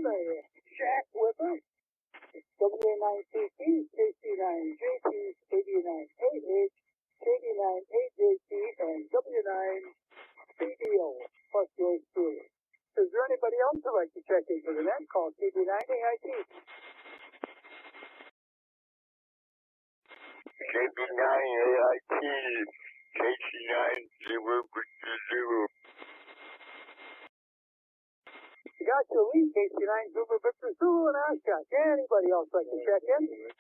the Jack with us. WA9CT, KC9JT, KB9AH, KB9AJT, and W9BDO, plus yours truly. Is there anybody else who'd like to check into the net? Call KB9AIT. KB9AIT, KC9 You got your lead, KC9 Zulu Victor Zulu and Oshkosh. Anybody else like to check in?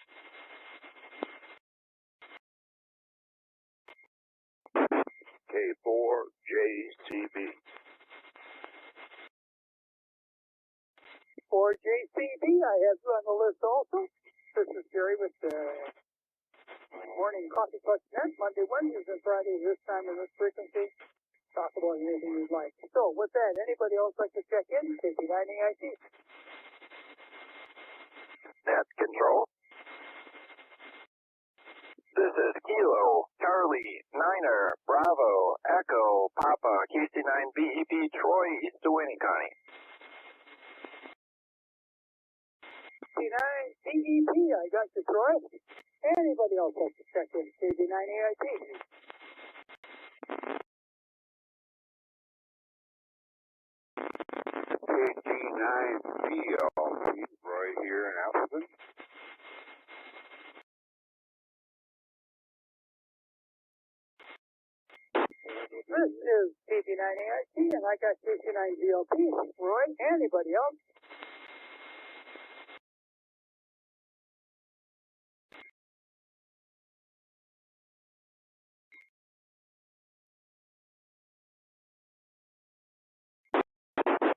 K4JCB. 4JCB, I have you on the list also. This is Jerry with the Morning Coffee Clutch Net, Monday, Wednesdays, and Fridays, this time in this frequency. Talk about anything you'd like. So, with that, anybody else like to check in? KB9AIT. Net control. This is Kilo, Charlie, Niner, Bravo, Echo, Papa, KC9BEP, Troy, East to Winnicott. KC9BEP, I got you, Troy. Anybody else like to check in? KB9AIT. KC9BO, Roy here in Appleton. This is KB9AIT, and I got KC9GLP. Roy, anybody else?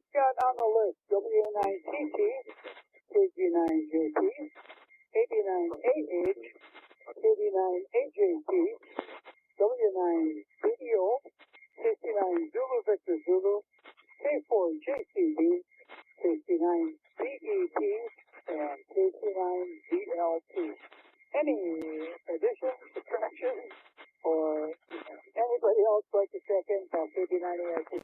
Got on the list WA9CT, KG9JT, KB9AH, KB9AJT, W9BDO, KC9 Zulu Victor Zulu, K4JCB, KC9BEP, and KC9DLP. Any additions, subtractions, or anybody else like to check in from KB9AIT?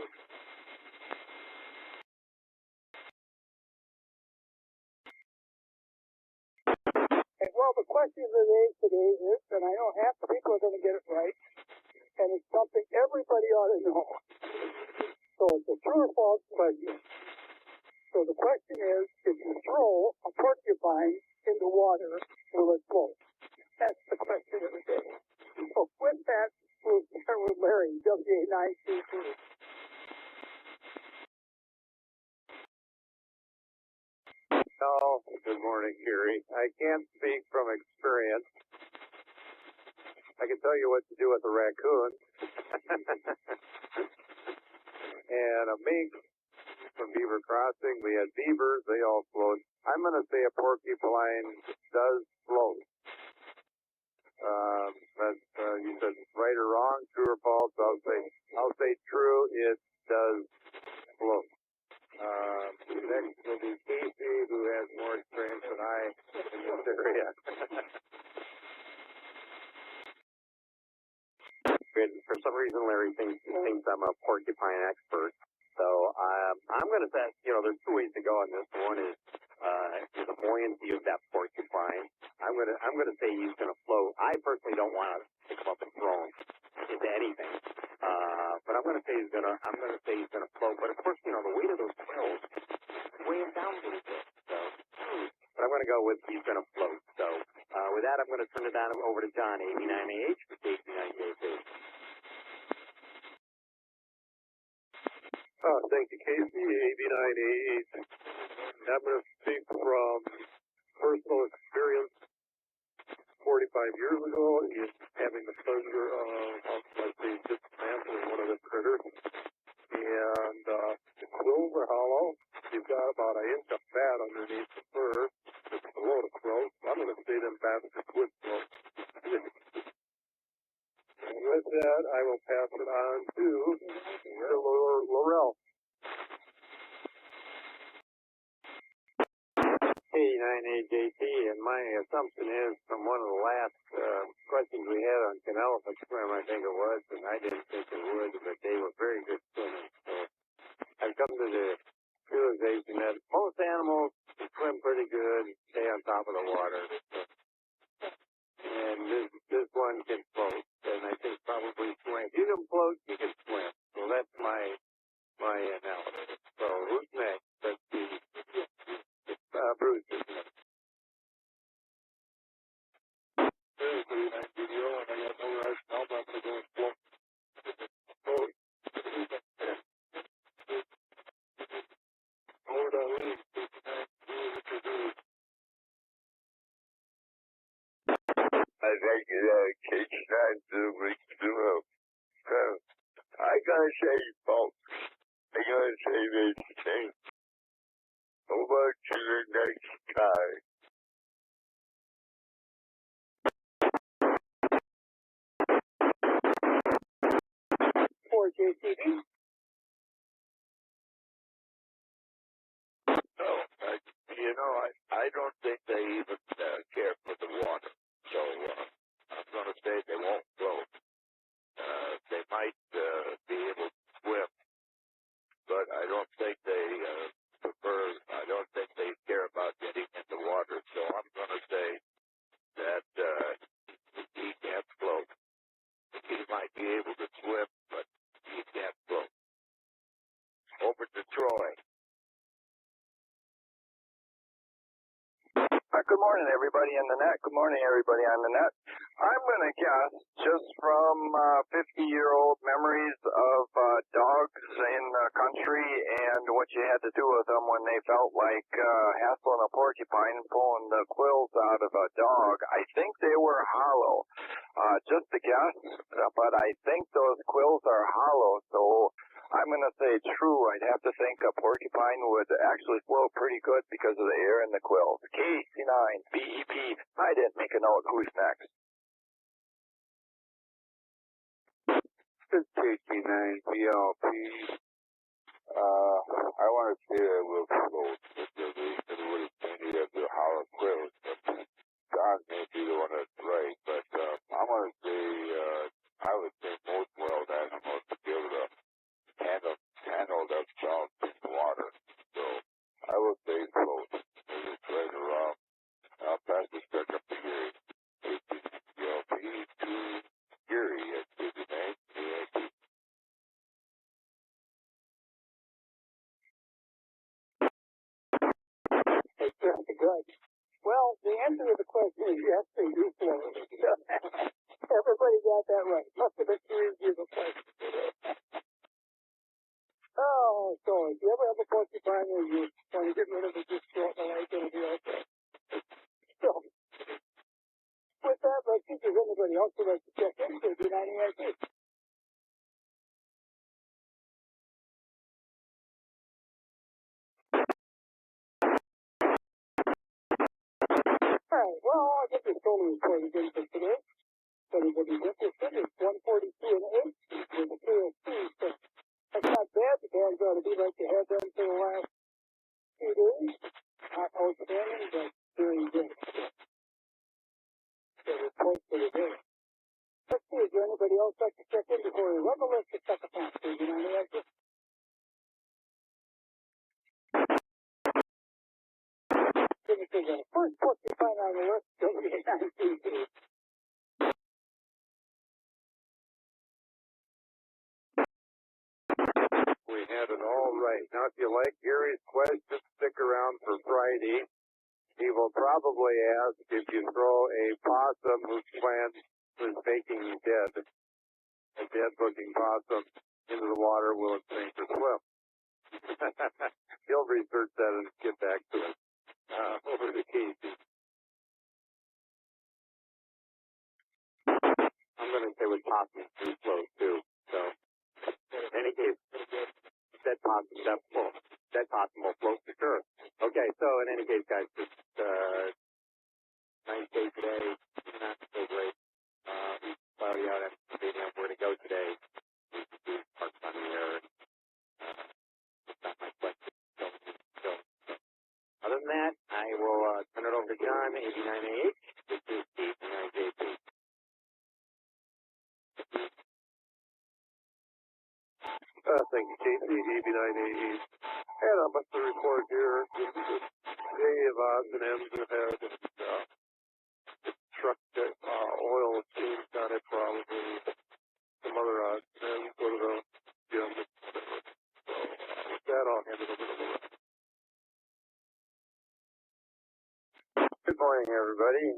And well, the question of the day today is, and I know half the people are going to get it right, and it's something everybody ought to know. So it's a true or false question. So the question is, if you throw a porcupine in the water, will it float? That's the question of the day. So with that, we'll start with Larry, WA9CT. Oh, good morning, Gary. I can't speak from experience. I can tell you what to do with a raccoon. And a mink from Beaver Crossing. We had beavers. They all float. I'm going to say a porcupine does float. But you said right or wrong, true or false. I'll say true. It does float. Next will be Casey, who has more experience than I in this area. For some reason, Larry thinks I'm a porcupine expert. So I'm going to say, there's two ways to go on this. One is the buoyancy of that porcupine. I'm going to say he's going to float. I personally don't want to pick him up and throw him into anything. But I'm going to say he's going to float. But of course, the weight of those tails weigh him down a little bit. So, but I'm going to go with he's going to float. So with that, I'm going to turn it on over to John, AB9AH for KC9JT. Thank you, Casey, AB9AH. I'm going to speak from personal experience. 45 years ago, in having the pleasure of dismantling one of the critters. And the quills are hollow. You've got about an inch of fat underneath the fur. It's below the throat. I'm going to say them bastards would float. And with that, I will pass it on to Laurel. K9AJT, and my assumption is from one of the last questions we had on Canelo swim, I think it was, and I didn't think it would, but they were very good swimmers. So I've come to the realization that most animals swim pretty good, stay on top of the water. And this one can float. And I think probably swim. You can float, you can swim. So that's my analysis. So who's next? Let's see. Bruce is next. I think Case 9 I gotta say, folks, I gotta say this thing. Over to the next guy. For JCB. No, I don't think they even care for the water. So I'm going to say they won't float. They might be able to swim, but I don't think they I don't think they care about getting in the water. So I'm going to say that he can't float. He might be able to swim, but he can't float. Over to Troy. Good morning, everybody in the net. Good morning, everybody on the net. I'm going to guess, just from 50-year-old memories of dogs in the country and what you had to do with them when they felt like hassling a porcupine and pulling the quills out of a dog, I think they were hollow. Just a guess, but I think those quills are hollow, so I'm going to say true. I'd have to think a porcupine would actually float pretty good because of the air in the quills. KC9, BEP. I didn't make a note. Who's next? It's KC9, BLP. I want to say that we'll float because they really plenty of the hollow quills. John may be the one that's right, but I'm going to say, I would say most wild animals to be able to handle themselves in the water. So I would say float. Maybe it's right around. I'll pass this back up to Gary. BLP to Gary at 59. It's very good. Well, the answer to the question is yes, they do float. Everybody got that right. Must have been too easy of a question. Oh, so if you ever have a porcupine and you want to get rid of it, just throw it in the lake, it'll be okay. So, with that, let's see if there's anybody else who'd like to check in for the 98. All right, well, I think it's totally recorded in for today. If anybody's interested, it's 142 and 8 with the KFC. So that's not bad. The guys ought to be like they have been for the last few days. Not outstanding, but very good. So report for the day. Let's see, is there anybody else like to check in before we run the list of second half? Is there any idea? The first porcupine on the list is going to be 19. We had it all right. Now, if you like Gary's question, stick around for Friday. He will probably ask if you throw a possum whose plant is making you dead, a dead-looking possum, into the water, will it sink or swim? He'll research that and get back to us. Over to Casey. I'm going to say with possums too close too. So, in any case, that possum, that possum will float for sure. Okay, so in any case, guys, just nice day today. Not so great. Cloudy out. I'm debating where to go today. Parks on the air. Not my question. So, other than that, I will turn it over to John, 89AH. This is 89JP. Thank you, Casey, 89AH. got a monthly report here. This is a day of odds and ends ahead. Truck oil changed on it probably. Some other odds and ends. Go to the gym. So with that, I'll hand it over to Laura. Good morning, everybody.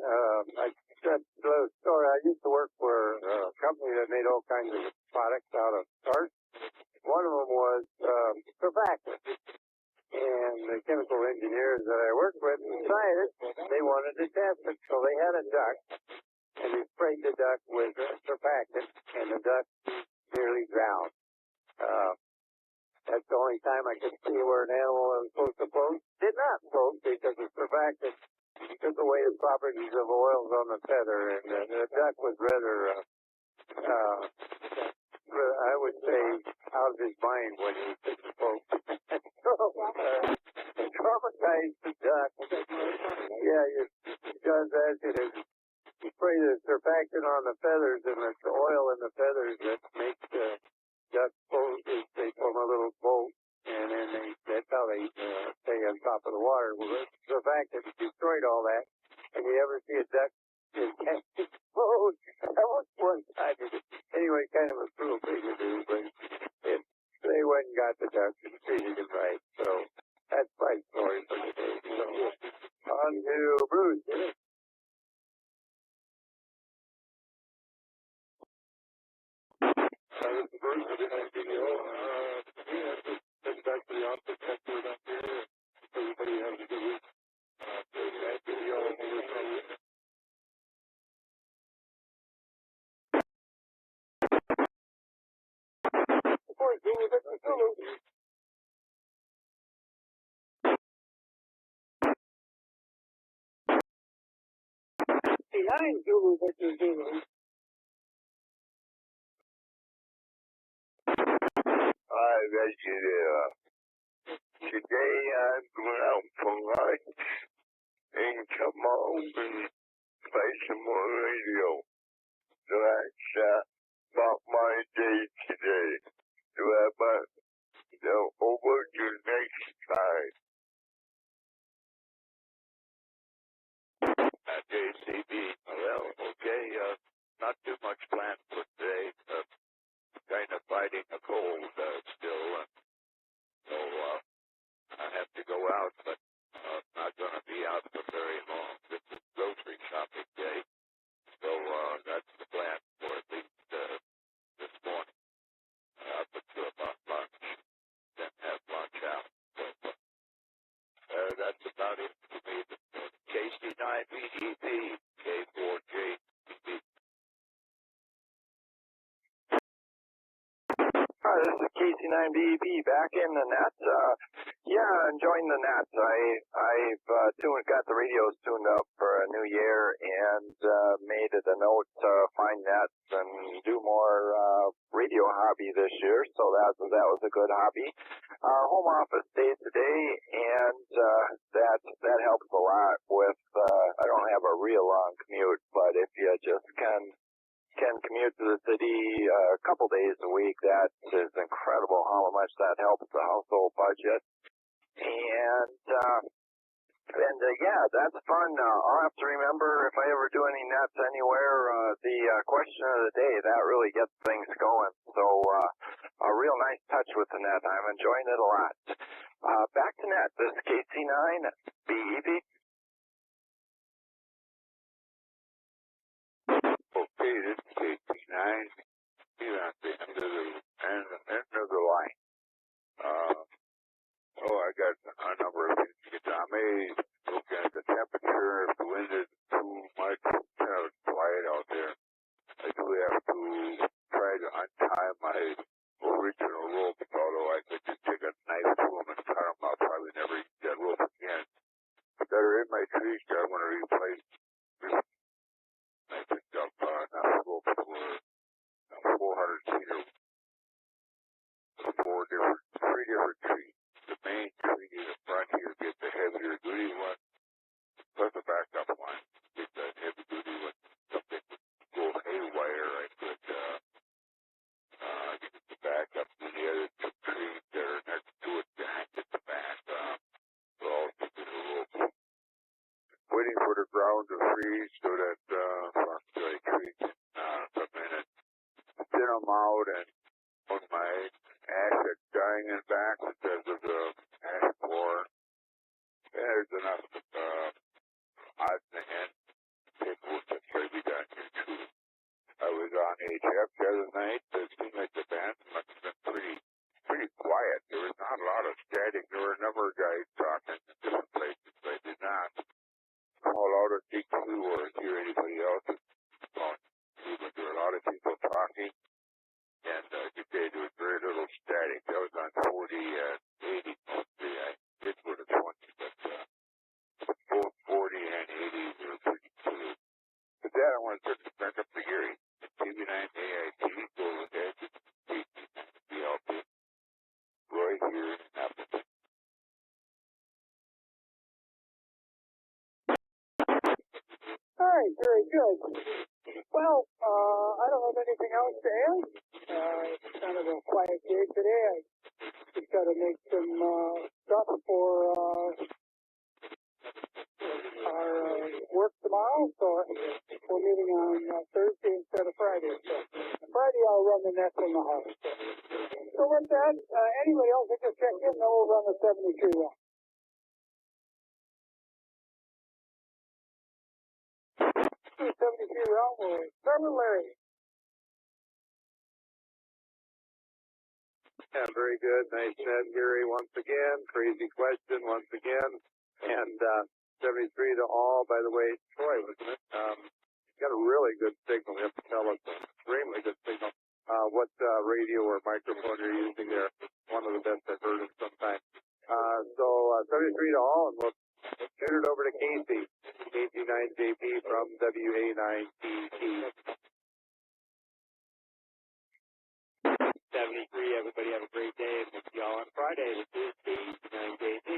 I got a story. I used to work for a company that made all kinds of products out of starch. One of them was surfactant. And the chemical engineers that I worked with decided they wanted to test it. So they had a duck, and they sprayed the duck with surfactant, and the duck nearly drowned. That's the only time I could see where an animal that was supposed to float did not float because the surfactant took away the properties of oils on the feather, and the duck was rather, I would say, out of his mind when he took the float. Traumatized the duck. Yeah, it does that. You spray the surfactant on the feathers, and it's the oil in the feathers that makes the duck float. They form a little boat, and then that's how they stay on top of the water. Well, the surfactant destroyed all that. And you ever see a duck explode? That was one time. Anyway, kind of a cruel thing to do, but they went and got the duck and treated him right. So that's my story for today. So on to Bruce. This is Bruce. Good head back to the office after we're done here. Everybody has a good week. Behind Zulu, Victor Zulu. Hi, Reggie there. Today I'm going out for lunch and come home and play some more radio. So that's about my day today. So over to next time. JCB, well, okay, not too much planned for today. Kind of fighting a cold still, so I have to go out, but not going to be out for very long. This is grocery shopping day, so that's the plan for at least this morning. Up until about lunch, then have lunch out. So that's about it for me. KC9BDP, K4JBB. Hi, this is KC9BEP back in the net. Enjoying the net. I've got the radios tuned up for a new year and made it a note to find nets and do more radio hobby this year. So that was a good hobby. Our home office day today, and that helps a lot with. I don't have a real long commute, but if you just can commute to the city a couple days a week, that is incredible how much that helps the household budget. And that's fun. I'll have to remember if I ever do any nets anywhere, the question of the day, that really gets things going. So a real nice touch with the net. I'm enjoying it a lot. Back to net. This is KC9 BEP. Okay, this is KC9. Here at the end of the line. I got a number of things to get done. I may look at the temperature, if the wind is too much, kind of quiet out there. I do have to try to untie my original rope, although I could just take a knife to them and cut them out. Probably never use that rope again. That are in my trees, I'm going to replace. I picked up enough rope for 400 feet of three different trees. The main tree in the front here gets the heavier duty one, plus the backup one. Get the heavy duty one. Something would go haywire. I could get the backup, and the other two trees that are next to it behind it, the back. ground to freeze so that trees come in and thin them out, and when my ash is dying in back because of the ash borer, there's enough odds and ends paperwork that should be done here too. I was on HF the other night. It seemed like the band must have been pretty quiet. There was not a lot of static. There were a number of guys talking in different places, but I did not call out a DQ or hear anybody else's phone. But there were a lot of people talking, and I could say there was very little static. That was on 40 and 80 mostly. I did go to 20, but both 40 and 80 were pretty clear. With that, I want to turn it back up to Gary. TV9 AIT, Golden Edge, BLP. Roy here in Appleton. All right, very good. Well, I don't have anything else to add. It's kind of a quiet day today. I just got to make some stuff for our work tomorrow. So we're meeting on Thursday instead of Friday. So Friday I'll run the net from the house. So with that, anybody else that can check in, then we'll run the 73 well. 73 round will start with Larry. Yeah, very good. Nice net, Gary, once again. Crazy question once again. And 73 to all, by the way, Troy, wasn't it? Got a really good signal. You have to tell us an extremely good signal. What radio or microphone you're using there. One of the best I've heard in some time. So 73 to all, and we'll turn it over to Casey. KC9JP from WA9TT. 73, everybody have a great day, and we'll see y'all on Friday. This is KC9JP.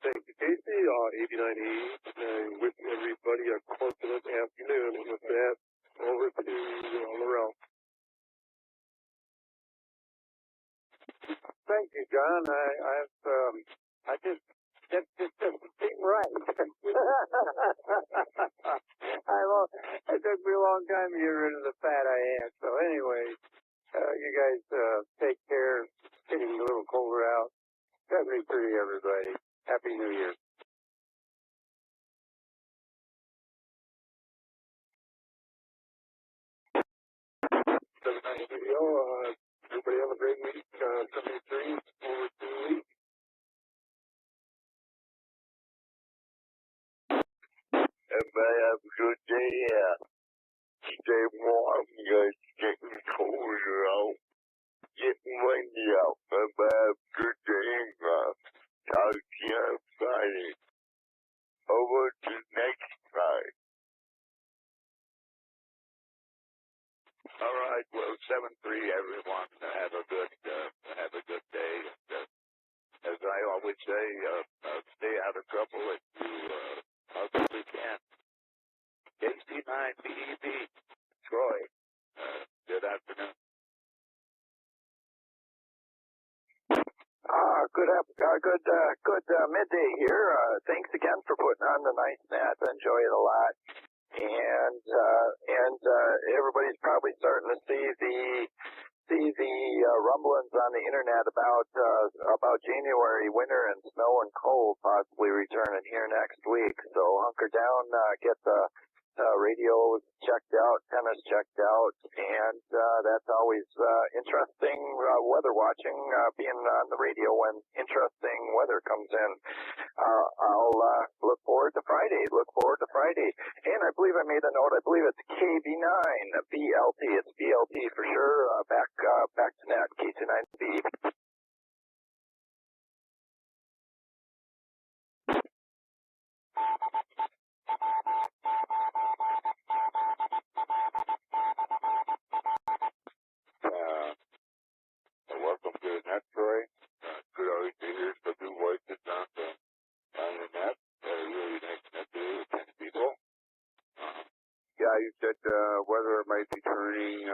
Thank you, Casey. 89E. Wish everybody a fortunate afternoon. And with that, over to Laurel. Thank you, John. I just that just doesn't seem right. It took me a long time to get rid of the fat I had. So anyway, you guys take care. It's getting a little colder out. 73, everybody. Happy New Year. Everybody have a great week. 73 over 2 weeks. Everybody have a good day. Stay warm. Guys, getting colder out. Getting windy out. Everybody have a good day. Talk to you on Friday. Over to next Friday. All right. Well, 7-3, everyone. Have a good day. And, as I always say, stay out of trouble if you possibly can. KC9BEB, Troy. Good afternoon. Good midday here. Thanks again for putting on the nice net. Enjoy it a lot. And everybody's probably starting to see the rumblings on the internet about January winter and snow and cold possibly returning here next week. So hunker down, get the radio checked out, tennis checked out, and that's always interesting weather watching, being on the radio when interesting weather comes in. I'll look forward to Friday. And I believe I made a note. I believe it's KB9 BLT. It's BLT for sure. Back to net. KC9B. Welcome to the net, Troy. Good always to hear some new voices on the net. Really nice net today with 10 people. Yeah, you said weather might be turning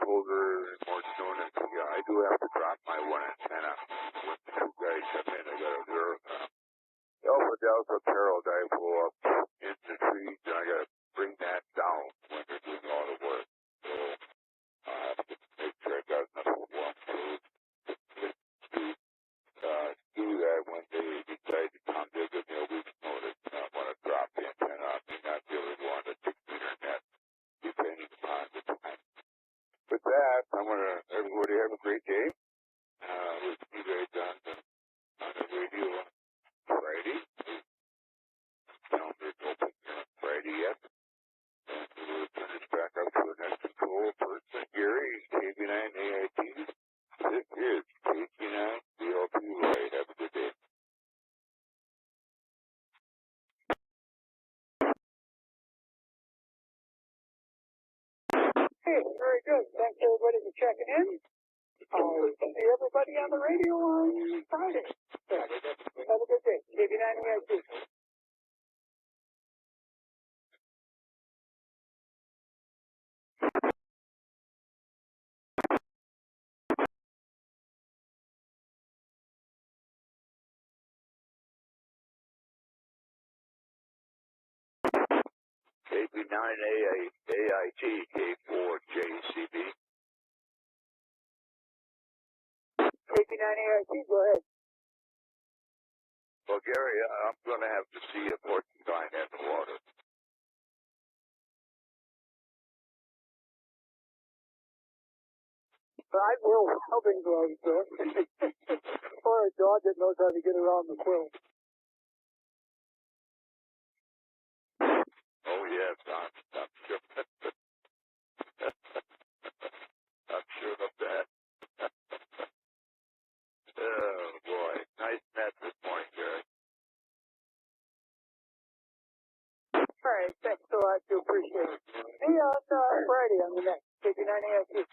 colder and more snow next week. Yeah, I do have to drop my one antenna when the two guys come in. I got to Delta Peril dipole up in the trees, and I gotta bring that down when they're doing all the work. So I have to make sure I got enough warm food to do that when they decide to come. They'll give me a week's notice. And I want to drop the antenna. I may not be able to go on the 6-meter net, depending upon the time. With that, I'm gonna everybody have a great day. With you guys on the radio on Friday. Calendar is open here on Friday yet. And we'll turn this back up to the next control person, Gary, KB9AIT. This is KB9 DLP Light. Have a good day. Hey, very good. Thanks everybody for checking in. I'll see everybody on the radio on Friday. Have a good day. KB9AIT. KB9AIT, K4JCB. KB9AIT, go ahead. Well, Gary, I'm going to have to see a porcupine in the water. I will helping gloves, though. Or a dog that knows how to get around the quilt. Oh, yes, I'm sure. I'm sure of that. Oh, boy. Nice net this morning, Gary. All right, thanks a lot. I do appreciate it. See you on Friday on the next KB9AIT.